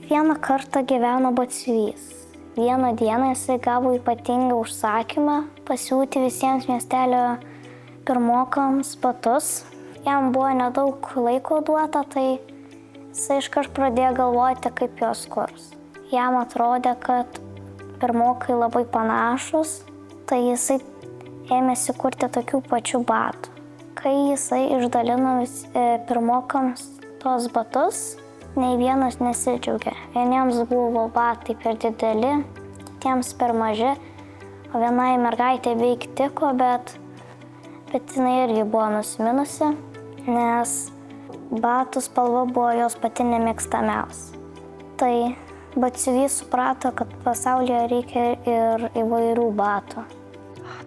Vieną kartą gyveno batsiuvys. Vieną dieną jisai gavo ypatingą užsakymą pasiūti visiems miestelio pirmokams batus. Jam buvo nedaug laiko duota, tai jisai iškart pradėjo galvoti, kaip juos kurs. Jam atrodė, kad pirmokai labai panašus, tai jisai ėmėsi kurti tokių pačių batų. Kai jisai išdalino pirmokams tos batus, nei vienas nesidžiaugė. Vieniems buvo batai per dideli, kitiems per maži, o vienai mergaitė beveik tiko, bet jinai irgi buvo nusiminusi, nes batų spalva buvo jos pati nemėgstamiausia. Tai batsiuvys suprato, kad pasaulyje reikia ir įvairių batų.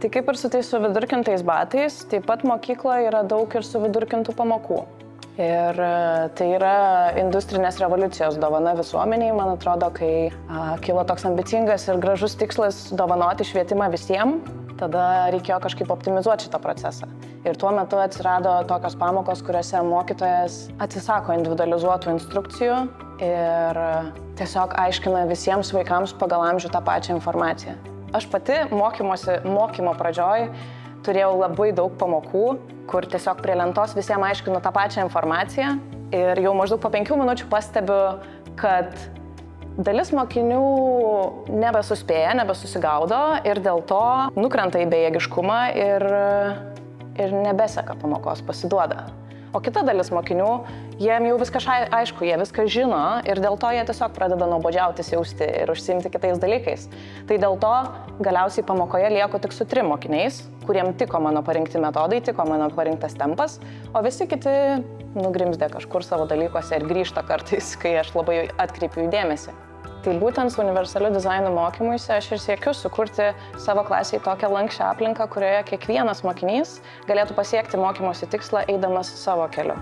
Tai kaip ir su tais suvidurkintais batais, taip pat mokykloje yra daug ir suvidurkintų pamokų. Ir tai yra industrinės revoliucijos dovana visuomeniai, man atrodo, kai kilo toks ambicingas ir gražus tikslas dovanoti švietimą visiems, tada reikėjo kažkaip optimizuoti šitą procesą. Ir tuo metu atsirado tokios pamokos, kuriuose mokytojas atsisako individualizuotų instrukcijų ir tiesiog aiškina visiems vaikams pagal amžių tą pačią informaciją. Aš pati mokymo pradžioj turėjau labai daug pamokų, kur tiesiog prie lentos visiems aiškinu tą pačią informaciją ir jau maždaug po 5 minučių pastebiu, kad dalis mokinių nebesuspėja, nebesusigaudo ir dėl to nukrenta į bejėgiškumą ir nebeseka pamokos, pasiduoda. O kita dalis mokinių, jiem jau viskas aišku, jie viską žino ir dėl to jie tiesiog pradeda nuobodžiautis jausti ir užsiimti kitais dalykais. Tai dėl to galiausiai pamokoje lieku tik su 3 mokiniais, kuriem tiko mano parinkti metodai, tiko mano parinktas tempas, o visi kiti nugrimzdė kažkur savo dalykuose ir grįžta kartais, kai aš labai atkreipiu jų dėmesį. Tai būtent su universaliu dizaino mokymuisi aš ir siekiu sukurti savo klasėje tokią lanksčią aplinką, kurioje kiekvienas mokinys galėtų pasiekti mokymosi tikslą eidamas savo keliu.